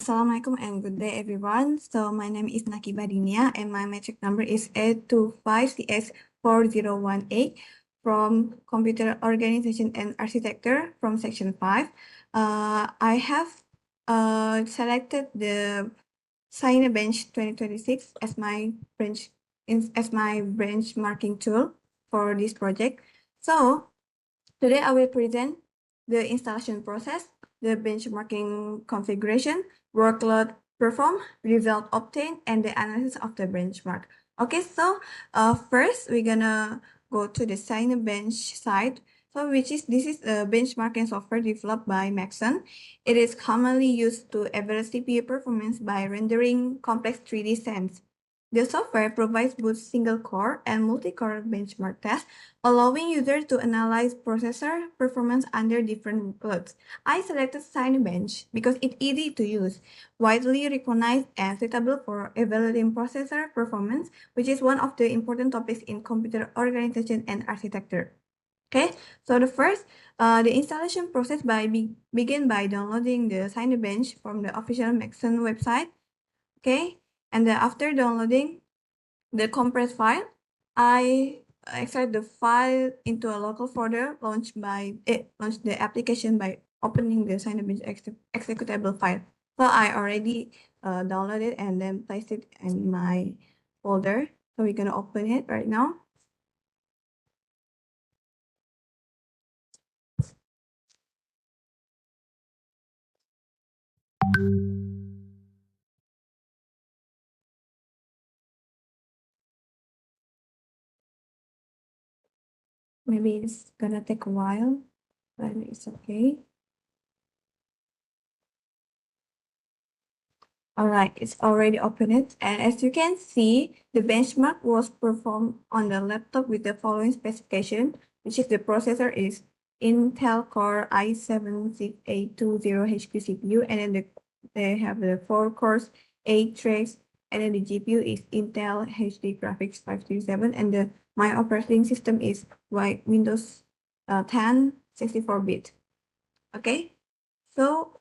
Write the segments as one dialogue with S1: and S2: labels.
S1: Assalamualaikum and good day everyone. So my name is Naky and my metric number is 825CS4018 from Computer Organization and Architecture from section 5. I have selected the Cinebench 2026 as my benchmarking tool for this project. So today I will present the installation process, the benchmarking configuration, workload performed, result obtained, and the analysis of the benchmark. Okay, so first we're gonna go to the Cinebench site. So this is a benchmarking software developed by Maxon. It is commonly used to evaluate CPU performance by rendering complex 3D scenes. The software provides both single-core and multi-core benchmark tests, allowing users to analyze processor performance under different workloads. I selected Cinebench because it's easy to use, widely recognized and suitable for evaluating processor performance, which is one of the important topics in computer organization and architecture. Okay, so the installation process begin by downloading the Cinebench from the official Maxon website. Okay, and then after downloading the compressed file, I extract the file into a local folder, launch the application by opening the Cinebench executable file. So I already downloaded and then placed it in my folder. So we're gonna open it right now. Maybe it's gonna take a while, but it's okay. All right, it's already opened. And as you can see, the benchmark was performed on the laptop with the following specification, which is the processor is Intel Core i7-6820HQ CPU, and then they have the 4 cores, 8 threads, and then the GPU is Intel HD Graphics 537, and my operating system is Windows 10 64-bit. Okay, so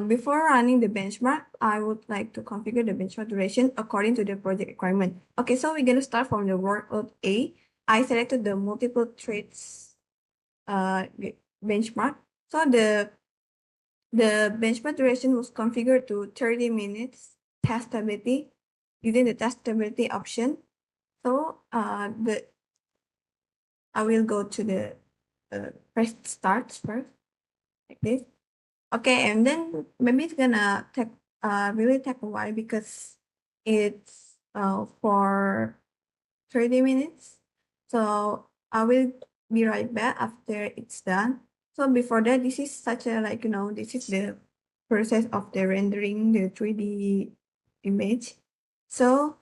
S1: before running the benchmark, I would like to configure the benchmark duration according to the project requirement. Okay, so we're gonna start from the workload A. I selected the multiple threads benchmark. So the benchmark duration was configured to 30 minutes testability using the testability option. So I will go to the press start first, like this. Okay, and then maybe it's gonna take really take a while because it's for 30 minutes. So I will be right back after it's done. So before that, this is such a this is the process of the rendering the 3D image. So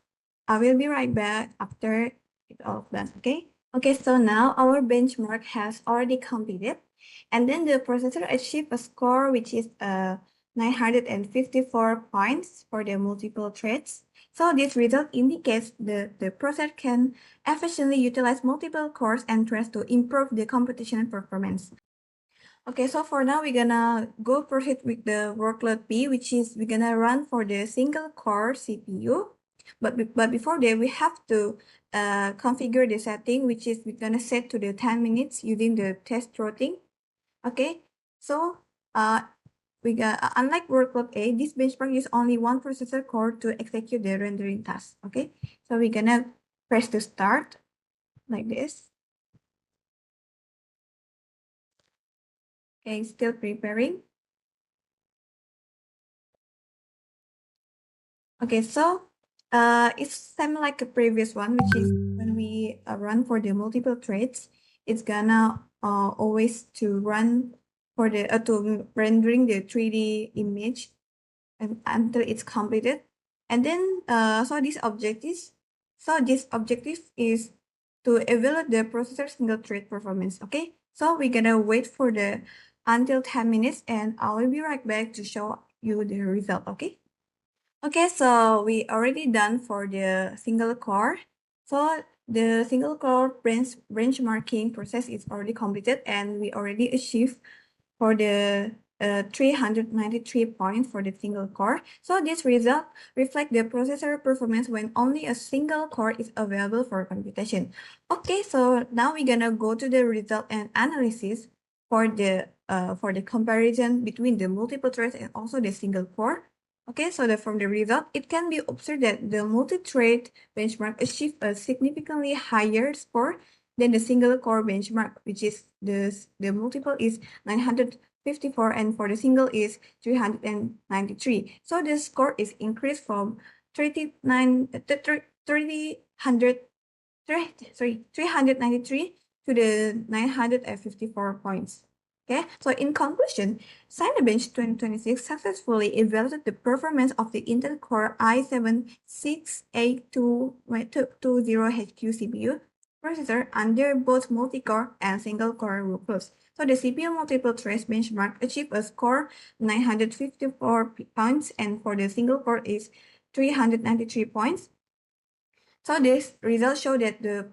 S1: I will be right back after it's all done, okay? Okay, so now our benchmark has already completed. And then the processor achieved a score which is 954 points for the multiple threads. So this result indicates the processor can efficiently utilize multiple cores and threads to improve the computational performance. Okay, so for now, we're gonna go proceed with the workload B, which is we're gonna run for the single core CPU. But before that, we have to configure the setting, which is we're gonna set to the 10 minutes using the test routing. Okay, so unlike workload A, this benchmark uses only one processor core to execute the rendering task. Okay, so we're gonna press to start like this. Okay, still preparing. Okay, so it's same like a previous one, which is when we run for the multiple threads, it's gonna always to run for the to rendering the 3D image and until it's completed. And then this objective is to evaluate the processor single thread performance. Okay, so we're gonna wait for the until 10 minutes and I will be right back to show you the result. Okay. Okay, so we already done for the single core. So the single core benchmarking process is already completed and we already achieved for the 393 points for the single core. So this result reflect the processor performance when only a single core is available for computation. Okay, so now we're gonna go to the result and analysis for the comparison between the multiple threads and also the single core. Okay, so from the result, it can be observed that the multi-thread benchmark achieved a significantly higher score than the single core benchmark, which is the multiple is 954 and for the single is 393. So the score is increased from 39, 300, 393 to the 954 points. Okay, so in conclusion, Cinebench 2026 successfully evaluated the performance of the Intel Core i7-6820HQ CPU processor under both multi-core and single-core workloads. So the CPU multiple threads benchmark achieved a score 954 points, and for the single core is 393 points. So this results show that the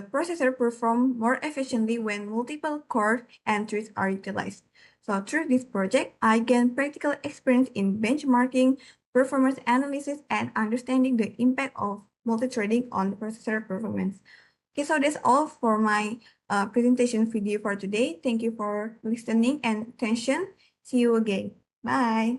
S1: processor perform more efficiently when multiple core entries are utilized. So through this project, I gained practical experience in benchmarking, performance analysis, and understanding the impact of multi-threading on processor performance. Okay, so that's all for my presentation video for today. Thank you for listening and attention. See you again. Bye.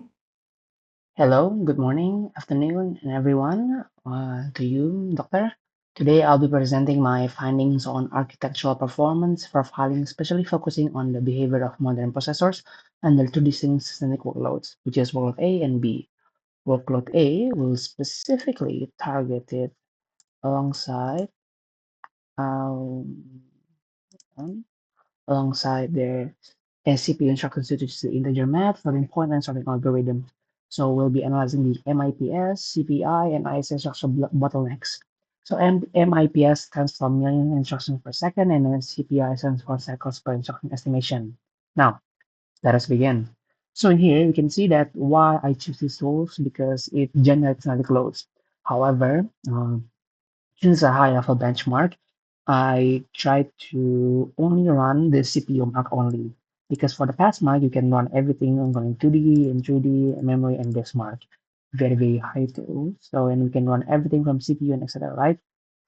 S2: Hello, good morning, afternoon, and everyone. To you, Doctor. Today I'll be presenting my findings on architectural performance profiling, especially focusing on the behavior of modern processors under two distinct systemic workloads, which is workload A and B. Workload A will specifically target it alongside um, alongside their CPU instructions to teach the integer math, floating point, and sorting algorithm. So we'll be analyzing the MIPS, CPI, and ISA instruction bottlenecks. So MIPS stands for million instructions per second, and then CPI stands for cycles per instruction estimation. Now, let us begin. So in here, we can see that why I choose these tools because it generates analytic loads. However, since a high level benchmark, I try to only run the CPU mark only because for the past mark, you can run everything on 2D and 3D memory and disk mark. Very, very high too. So, and we can run everything from CPU and etc. Right?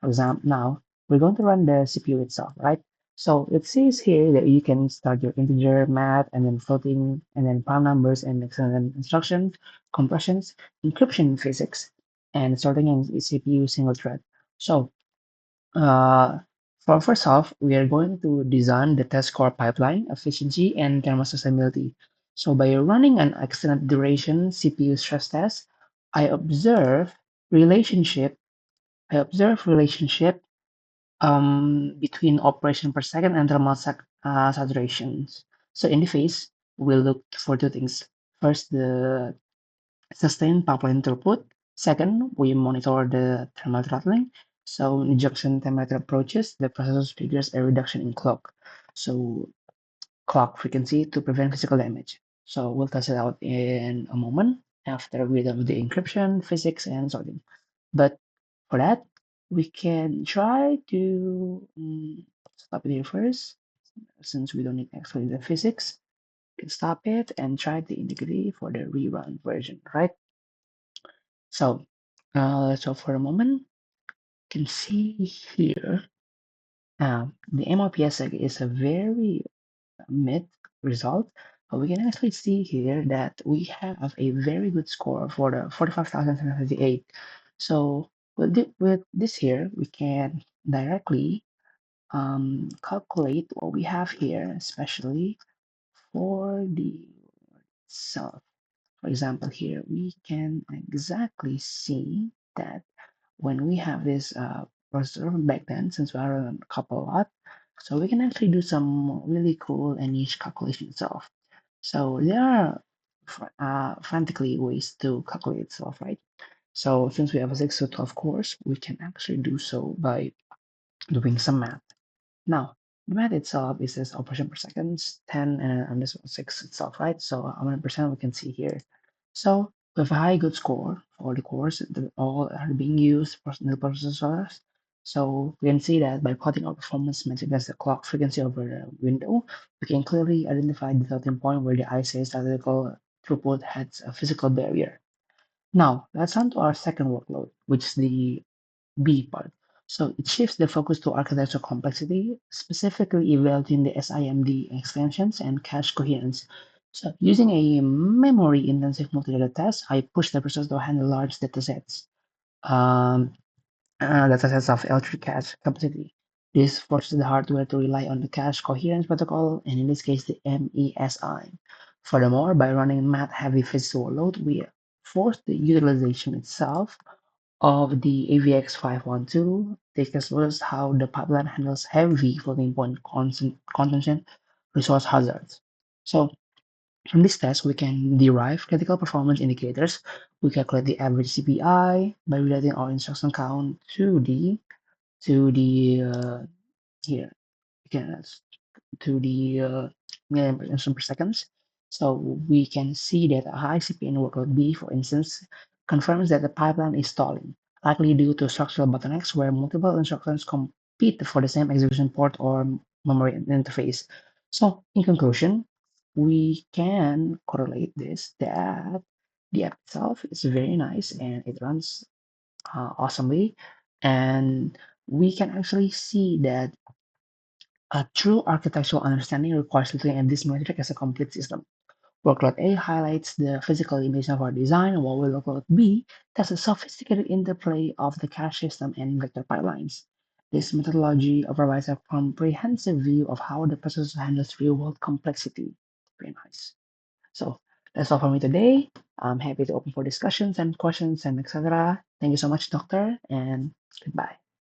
S2: For example, now we're going to run the CPU itself, right? So it says here that you can start your integer math and then floating and then prime numbers and extended instruction, compressions, encryption physics, and sorting in CPU single thread. So, uh, for first off, we are going to design the test core pipeline efficiency and thermal sustainability. So, by running an extended duration CPU stress test, I observe relationship. I observe relationship between operation per second and thermal saturations. So, in the phase, we look for two things. First, the sustain pipeline throughput. Second, we monitor the thermal throttling. So when ejection temperature approaches, the processor triggers a reduction in clock. So clock frequency to prevent physical damage. So we'll test it out in a moment after we do the encryption, physics, and sorting. But for that, we can try to stop it here first, since we don't need actually the physics. We can stop it and try the integrity for the rerun version, right? So let's go for a moment. You can see here the MRPS is a very mid result. But we can actually see here that we have a very good score for the 45,758. So with this here, we can directly calculate what we have here, especially for the self. For example, here we can exactly see that when we have this processor back then, since we are on a couple lot, so we can actually do some really cool and niche calculation itself. So there are frantically ways to calculate itself, right? So since we have a 6 to 12 course, we can actually do so by doing some math. Now, the math itself is this operation per second, 10 and this 6 itself, right? So how many percent we can see here. So with a high good score for the cores that all are being used for the processors. So we can see that by plotting our performance metric against the clock frequency over a window, we can clearly identify the starting point where the ICA statistical throughput has a physical barrier. Now, let's on to our second workload, which is the B part. So it shifts the focus to architectural complexity, specifically evaluating the SIMD extensions and cache coherence. So using a memory-intensive multi-data test, I push the process to handle large datasets. Um, Datasets of L3 cache capacity. This forces the hardware to rely on the cache coherence protocol, and in this case, the MESI. Furthermore, by running math-heavy physical load, we force the utilization itself of the AVX512. Take as well as how the pipeline handles heavy floating point contention resource hazards. So from this test, we can derive critical performance indicators. We calculate the average CPI by relating our instruction count to the here again to the million per seconds. So we can see that a high CPN workload B, for instance, confirms that the pipeline is stalling, likely due to structural bottlenecks where multiple instructions compete for the same execution port or memory interface. So in conclusion, we can correlate this that the app itself is very nice and it runs awesomely, and we can actually see that a true architectural understanding requires looking at this metric as a complete system. Workload A highlights the physical limitation of our design, while workload B tests the sophisticated interplay of the cache system and vector pipelines. This methodology provides a comprehensive view of how the processor handles real-world complexity. Very nice. So that's all for me today. I'm happy to open for discussions and questions and etc. Thank you so much, Doctor, and goodbye.